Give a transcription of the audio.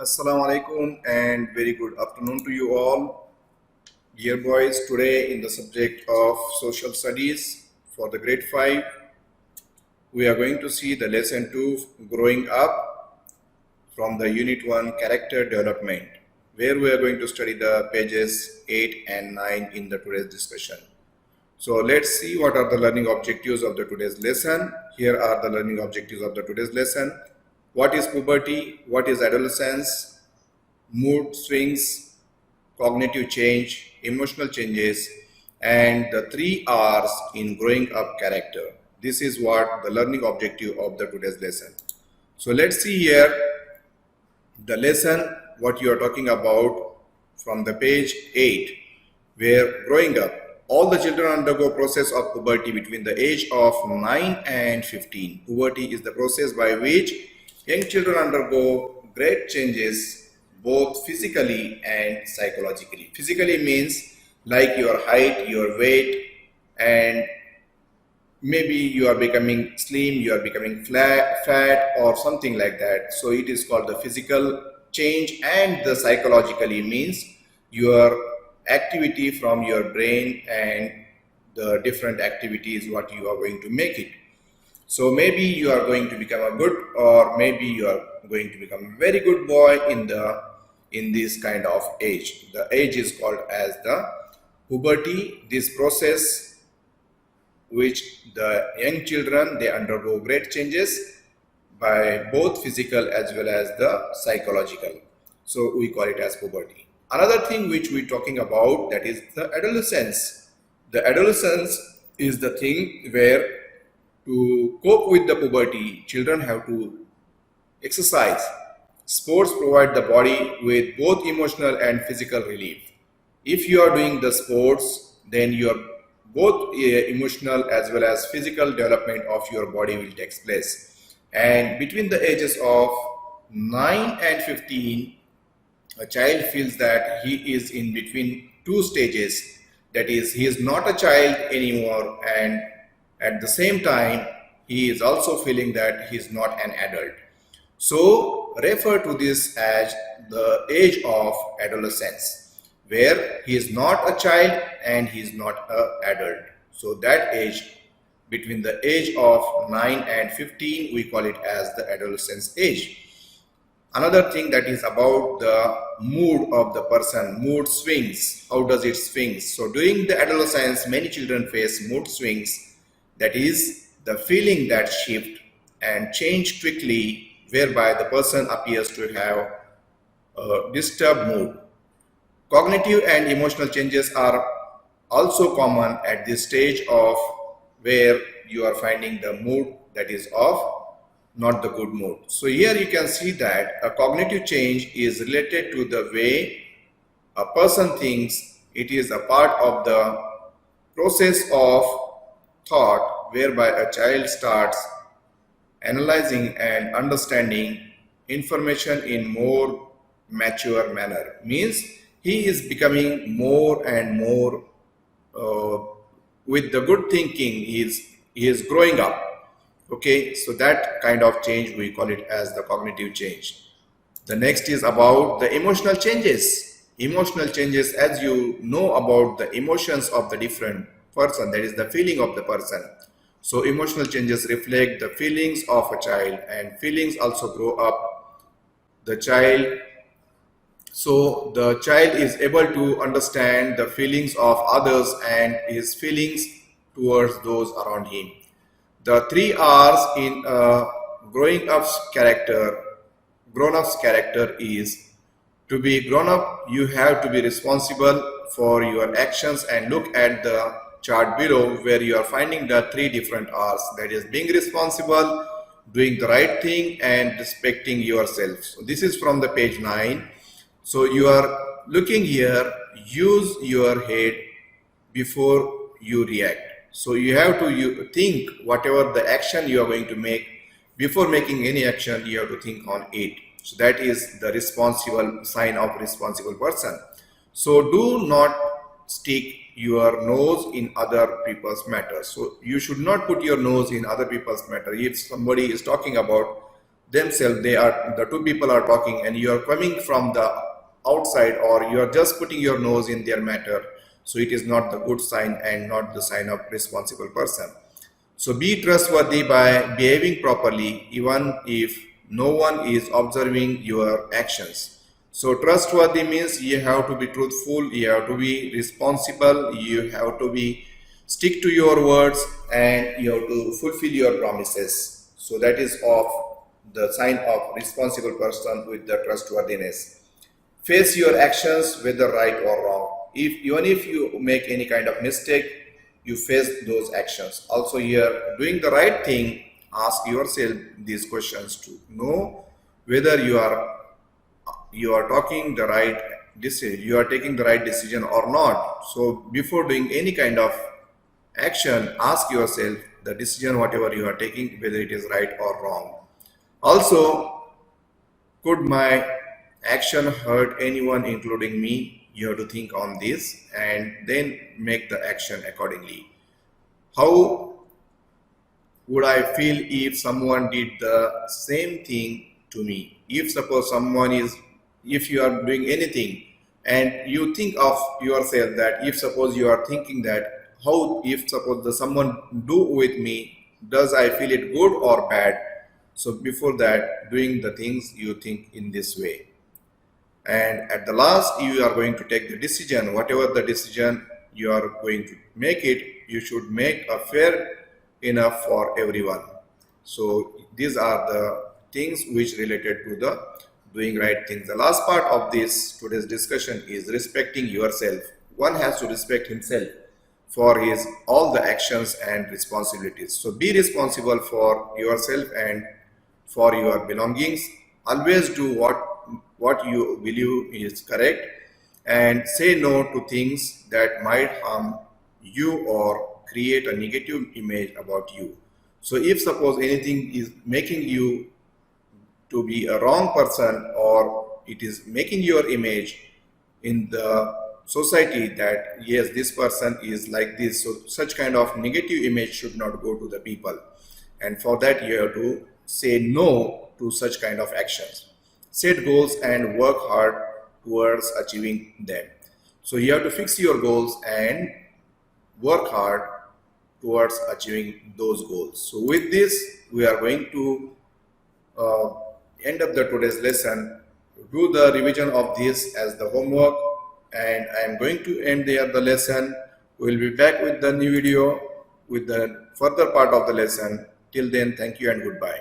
Assalamu alaikum and very good afternoon to you all. Dear boys, today in the subject of social studies for the grade 5, we are going to see the lesson 2 growing up from the unit 1 character development, where we are going to study the pages 8 and 9 in the today's discussion. So let's see what are the learning objectives of the today's lesson. Here are the learning objectives of the today's lesson. What is puberty? What is adolescence? Mood swings, cognitive change, emotional changes, and the 3 R's in growing up character. This is what the learning objective of the today's lesson. So let's see here the lesson what you are talking about from the page 8, where growing up. All the children undergo process of puberty between the age of 9 and 15. Puberty is the process by which young children undergo great changes both physically and psychologically. Physically means like your height, your weight, and maybe you are becoming slim, you are becoming fat or something like that. So it is called the physical change, and the psychologically means your activity from your brain and the different activities what you are going to make it. So maybe you are going to become a good, or maybe you are going to become a very good boy in this kind of age. The age is called as the puberty. This process which the young children, they undergo great changes by both physical as well as the psychological. So we call it as puberty. Another thing which we're talking about, that is the adolescence. The adolescence is the thing where to cope with the puberty, children have to exercise. Sports provide the body with both emotional and physical relief. If you are doing the sports, then your both emotional as well as physical development of your body will take place. And between the ages of 9 and 15, a child feels that he is in between two stages. That is, he is not a child anymore, and at the same time, he is also feeling that he is not an adult. So, refer to this as the age of adolescence, where he is not a child and he is not an adult. So, that age, between the age of 9 and 15, we call it as the adolescence age. Another thing that is about the mood of the person, mood swings. How does it swing? So during the adolescence, many children face mood swings. That is the feeling that shift and change quickly, whereby the person appears to have a disturbed mood. Cognitive and emotional changes are also common at this stage of where you are finding the mood that is of not the good mood. So here you can see that a cognitive change is related to the way a person thinks. It is a part of the process of thought whereby a child starts analyzing and understanding information in more mature manner. Means he is becoming more and more with the good thinking. He is growing up. Okay, so that kind of change we call it as the cognitive change. The next is about the emotional changes. Emotional changes, as you know about the emotions of the different person, that is the feeling of the person. So emotional changes reflect the feelings of a child, and feelings also grow up the child. So the child is able to understand the feelings of others and his feelings towards those around him. The 3 R's in growing up's character, grown-up's character is to be grown up, you have to be responsible for your actions, and look at the chart below where you are finding the 3 different R's, that is being responsible, doing the right thing, and respecting yourself. So this is from the page 9. So you are looking here, use your head before you react. So you have to think whatever the action you are going to make. Before making any action, you have to think on it. So that is the responsible sign of responsible person. So do not stick your nose in other people's matters. So you should not put your nose in other people's matter. If somebody is talking about themselves, the two people are talking and you are coming from the outside, or you are just putting your nose in their matter, so it is not the good sign and not the sign of responsible person. So be trustworthy by behaving properly even if no one is observing your actions. So trustworthy means you have to be truthful, you have to be responsible, you have to be stick to your words, and you have to fulfill your promises. So that is of the sign of responsible person with the trustworthiness. Face your actions whether right or wrong. If even if you make any kind of mistake, you face those actions. Also here, doing the right thing, ask yourself these questions to know whether you are talking the right decision, you are taking the right decision or not. So before doing any kind of action, ask yourself the decision whatever you are taking, whether it is right or wrong. Also, could my action hurt anyone including me? You have to think on this and then make the action accordingly. How would I feel if someone did the same thing to me? If suppose if you are doing anything and you think of yourself that if suppose you are thinking that how if suppose the someone do with me, does I feel it good or bad? So before that, doing the things you think in this way. And at the last, you are going to take the decision. Whatever the decision you are going to make it, you should make a fair enough for everyone. So these are the things which related to the doing right things. The last part of this today's discussion is respecting yourself. One has to respect himself for his all the actions and responsibilities. So be responsible for yourself and for your belongings. Always do what you believe is correct, and say no to things that might harm you or create a negative image about you. So if suppose anything is making you to be a wrong person, or it is making your image in the society that yes, this person is like this, so such kind of negative image should not go to the people, and for that you have to say no to such kind of actions. Set goals and work hard towards achieving them. So you have to fix your goals and work hard towards achieving those goals. So with this, we are going to uh, end up the today's lesson. Do the revision of this as the homework, and I am going to end there the lesson. We will be back with the new video with the further part of the lesson. Till then, thank you and goodbye.